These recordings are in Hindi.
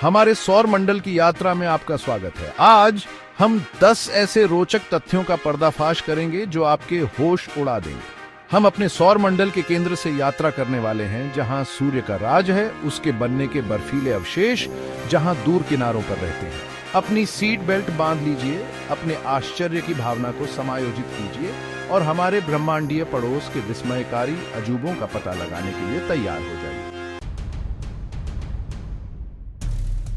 हमारे सौर मंडल की यात्रा में आपका स्वागत है। आज हम 10 ऐसे रोचक तथ्यों का पर्दाफाश करेंगे जो आपके होश उड़ा देंगे। हम अपने सौर मंडल के केंद्र से यात्रा करने वाले हैं, जहां सूर्य का राज है, उसके बनने के बर्फीले अवशेष जहां दूर किनारों पर रहते हैं। अपनी सीट बेल्ट बांध लीजिए, अपने आश्चर्य की भावना को समायोजित कीजिए और हमारे ब्रह्मांडीय पड़ोस के विस्मयकारी अजूबों का पता लगाने के लिए तैयार हो जाइए।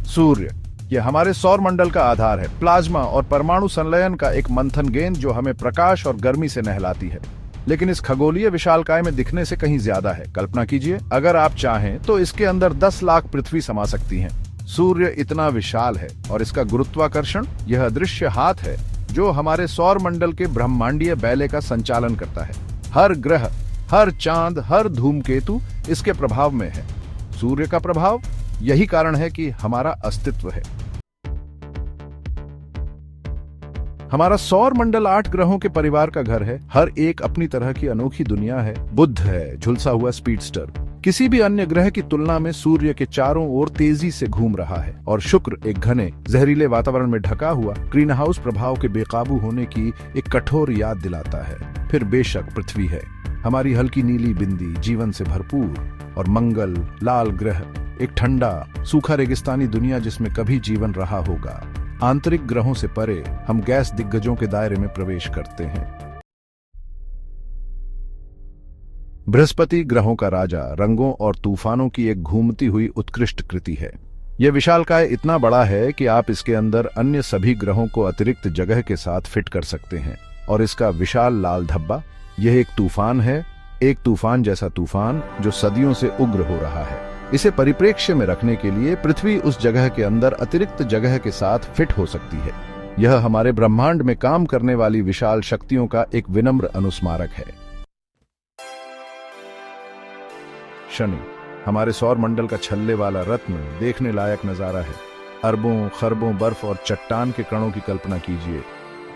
सूर्य, यह हमारे सौर मंडल का आधार है, प्लाज्मा और परमाणु संलयन का एक मंथन गेंद जो हमें प्रकाश और गर्मी से नहलाती है। लेकिन इस खगोलीय विशालकाय में दिखने से कहीं ज्यादा है। कल्पना कीजिए, अगर आप चाहें तो इसके अंदर 10 लाख पृथ्वी समा सकती हैं। सूर्य इतना विशाल है और इसका गुरुत्वाकर्षण यह अदृश्य हाथ है जो हमारे सौर मंडल के ब्रह्मांडीय बैले का संचालन करता है। हर ग्रह, हर चांद, हर धूमकेतु इसके प्रभाव में है। सूर्य का प्रभाव, यही कारण है कि हमारा अस्तित्व है। हमारा सौर मंडल 8 ग्रहों के परिवार का घर है। हर एक अपनी तरह की अनोखी दुनिया है। बुध है झुलसा हुआ स्पीडस्टर, किसी भी अन्य ग्रह की तुलना में सूर्य के चारों ओर तेजी से घूम रहा है। और शुक्र एक घने जहरीले वातावरण में ढका हुआ ग्रीन हाउस प्रभाव के बेकाबू होने की एक कठोर याद दिलाता है। फिर बेशक पृथ्वी है, हमारी हल्की नीली बिंदी, जीवन से भरपूर। और मंगल, लाल ग्रह, एक ठंडा सूखा रेगिस्तानी दुनिया जिसमें कभी जीवन रहा होगा। आंतरिक ग्रहों से परे हम गैस दिग्गजों के दायरे में प्रवेश करते हैं। बृहस्पति ग्रहों का राजा, रंगों और तूफानों की एक घूमती हुई उत्कृष्ट कृति है। यह विशालकाय इतना बड़ा है कि आप इसके अंदर अन्य सभी ग्रहों को अतिरिक्त जगह के साथ फिट कर सकते हैं। और इसका विशाल लाल धब्बा, यह एक तूफान है, एक तूफान जैसा तूफान जो सदियों से उग्र हो रहा है। इसे परिप्रेक्ष्य में रखने के लिए पृथ्वी उस जगह के अंदर अतिरिक्त जगह के साथ फिट हो सकती है। यह हमारे ब्रह्मांड में काम करने वाली विशाल शक्तियों का एक विनम्र अनुस्मारक है। शनि, हमारे सौर मंडल का छल्ले वाला रत्न, देखने लायक नजारा है। अरबों खरबों बर्फ और चट्टान के कणों की कल्पना कीजिए।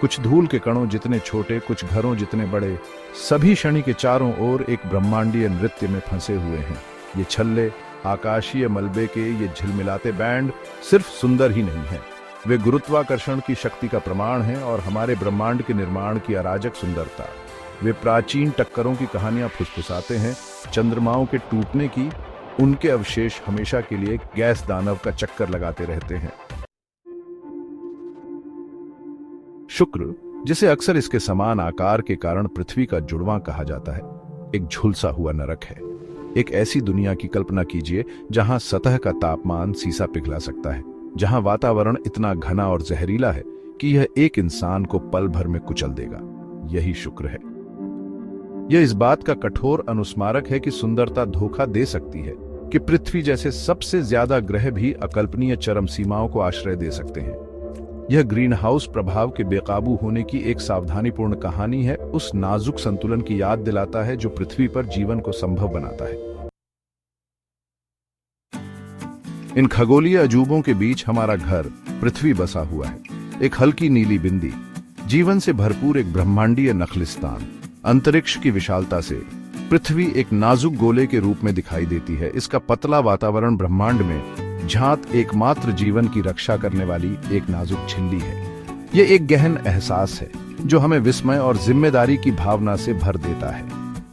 कुछ धूल के कणों जितने छोटे, कुछ घरों जितने बड़े, सभी शनि के चारों ओर एक ब्रह्मांडीय नृत्य में फंसे हुए हैं। ये छल्ले, आकाशीय मलबे के ये झिलमिलाते बैंड सिर्फ सुंदर ही नहीं हैं, वे गुरुत्वाकर्षण की शक्ति का प्रमाण हैं और हमारे ब्रह्मांड के निर्माण की अराजक सुंदरता। वे प्राचीन टक्करों की कहानियां फुसफुसाते हैं, चंद्रमाओं के टूटने की। उनके अवशेष हमेशा के लिए गैस दानव का चक्कर लगाते रहते हैं। शुक्र, जिसे अक्सर इसके समान आकार के कारण पृथ्वी का जुड़वां कहा जाता है, एक झुलसा हुआ नरक है। एक ऐसी दुनिया की कल्पना कीजिए जहां सतह का तापमान सीसा पिघला सकता है, जहां वातावरण इतना घना और जहरीला है कि यह एक इंसान को पल भर में कुचल देगा। यही शुक्र है। यह इस बात का कठोर अनुस्मारक है कि सुंदरता धोखा दे सकती है, कि पृथ्वी जैसे सबसे ज्यादा ग्रह भी अकल्पनीय चरम सीमाओं को आश्रय दे सकते हैं। यह ग्रीन हाउस प्रभाव के बेकाबू होने की एक सावधानीपूर्ण कहानी है, उस नाजुक संतुलन की याद दिलाता है जो पृथ्वी पर जीवन को संभव बनाता है। इन खगोलीय अजूबों के बीच हमारा घर पृथ्वी बसा हुआ है, एक हल्की नीली बिंदी, जीवन से भरपूर एक ब्रह्मांडीय नखलिस्तान। अंतरिक्ष की विशालता से पृथ्वी एक नाजुक गोले के रूप में दिखाई देती है। इसका पतला वातावरण ब्रह्मांड में झांत एकमात्र जीवन की रक्षा करने वाली एक नाजुक झिल्ली है। यह एक गहन एहसास है जो हमें विस्मय और जिम्मेदारी की भावना से भर देता है।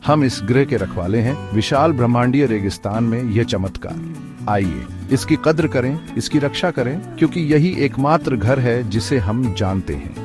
हम इस ग्रह के रखवाले हैं, विशाल ब्रह्मांडीय रेगिस्तान में यह चमत्कार। आइए इसकी कद्र करें, इसकी रक्षा करें, क्योंकि यही एकमात्र घर है जिसे हम जानते हैं।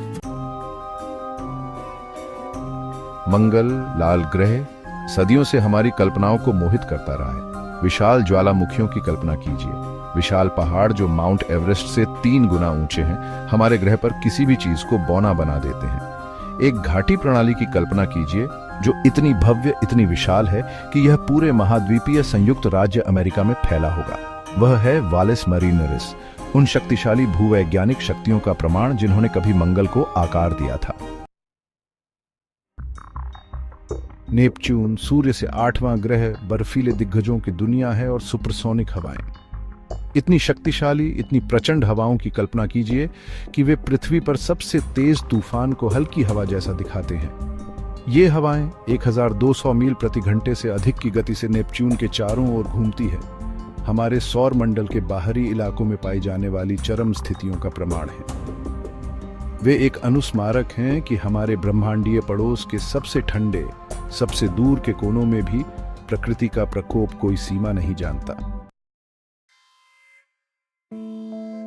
मंगल, लाल ग्रह, सदियों से हमारी कल्पनाओं को मोहित करता रहा है। विशाल ज्वालामुखियों की कल्पना कीजिए, विशाल पहाड़ जो माउंट एवरेस्ट से 3 गुना ऊंचे हैं, हमारे ग्रह पर किसी भी चीज को बौना बना देते हैं। एक घाटी प्रणाली की कल्पना कीजिए जो इतनी भव्य, इतनी विशाल है कि यह पूरे महाद्वीपीय संयुक्त राज्य अमेरिका में फैला होगा। वह है वालिस मरीनरिस, उन शक्तिशाली भूवैज्ञानिक शक्तियों का प्रमाण जिन्होंने कभी मंगल को आकार दिया था। नेपच्यून, सूर्य से 8वां ग्रह, बर्फीले दिग्गजों की दुनिया है और सुपरसोनिक हवाएं। इतनी शक्तिशाली, इतनी प्रचंड हवाओं की कल्पना कीजिए कि वे पृथ्वी पर सबसे तेज तूफान को हल्की हवा जैसा दिखाते हैं। ये हवाएं 1200 मील प्रति घंटे से अधिक की गति से नेपच्यून के चारों ओर घूमती है। हमारे सौर मंडल के बाहरी इलाकों में पाई जाने वाली चरम स्थितियों का प्रमाण है। वे एक अनुस्मारक हैं कि हमारे ब्रह्मांडीय पड़ोस के सबसे ठंडे, सबसे दूर के कोनों में भी प्रकृति का प्रकोप कोई सीमा नहीं जानता।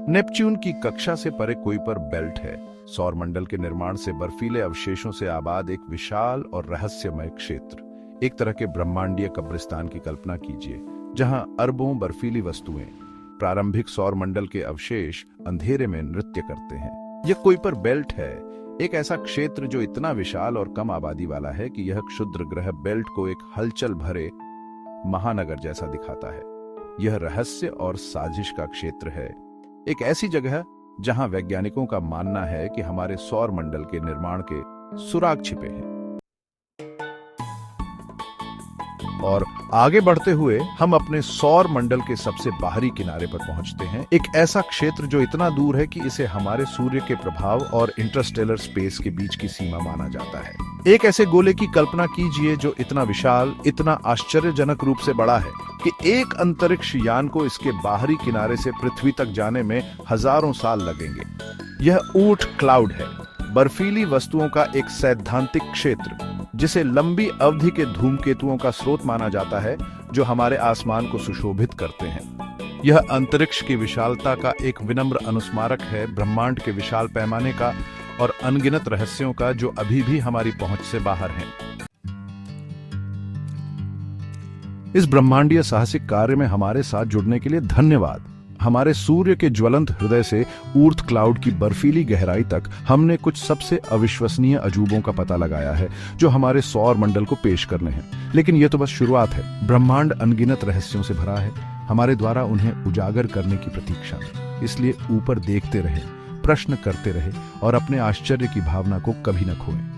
नेपच्यून की कक्षा से परे कुइपर बेल्ट है, सौर मंडल के निर्माण से बर्फीले अवशेषों से आबाद एक विशाल और रहस्यमय क्षेत्र। एक तरह के ब्रह्मांडीय कब्रिस्तान की कल्पना कीजिए, जहां अरबों बर्फीली वस्तुएं, प्रारंभिक सौर मंडल के अवशेष अंधेरे में नृत्य करते हैं। यह कुइपर बेल्ट है, एक ऐसा क्षेत्र जो इतना विशाल और कम आबादी वाला है कि यह क्षुद्र ग्रह बेल्ट को एक हलचल भरे महानगर जैसा दिखाता है। यह रहस्य और साजिश का क्षेत्र है, एक ऐसी जगह जहां वैज्ञानिकों का मानना है कि हमारे सौर मंडल के निर्माण के सुराग छिपे हैं। और आगे बढ़ते हुए हम अपने सौर मंडल के सबसे बाहरी किनारे पर पहुंचते हैं, एक ऐसा क्षेत्र जो इतना दूर है कि इसे हमारे सूर्य के प्रभाव और इंटरस्टेलर स्पेस के बीच की सीमा माना जाता है। एक ऐसे गोले की कल्पना कीजिए जो इतना विशाल, इतना आश्चर्यजनक रूप से बड़ा है कि एक अंतरिक्ष यान को इसके बाहरी किनारे से पृथ्वी तक जाने में हजारों साल लगेंगे। यह ऊर्ट क्लाउड है, बर्फीली वस्तुओं का एक सैद्धांतिक क्षेत्र जिसे लंबी अवधि के धूमकेतुओं का स्रोत माना जाता है, जो हमारे आसमान को सुशोभित करते हैं। यह अंतरिक्ष की विशालता का एक विनम्र अनुस्मारक है, ब्रह्मांड के विशाल पैमाने का और अनगिनत रहस्यों का जो अभी भी हमारी पहुंच से बाहर हैं। इस ब्रह्मांडीय साहसिक कार्य में हमारे साथ जुड़ने के लिए धन्यवाद। हमारे सूर्य के ज्वलंत हृदय से ऊर्ट क्लाउड की बर्फीली गहराई तक हमने कुछ सबसे अविश्वसनीय अजूबों का पता लगाया है जो हमारे सौर मंडल को पेश करने हैं। लेकिन यह तो बस शुरुआत है। ब्रह्मांड अनगिनत रहस्यों से भरा है, हमारे द्वारा उन्हें उजागर करने की प्रतीक्षा में। इसलिए ऊपर देखते रहे, प्रश्न करते रहे और अपने आश्चर्य की भावना को कभी न खोएं।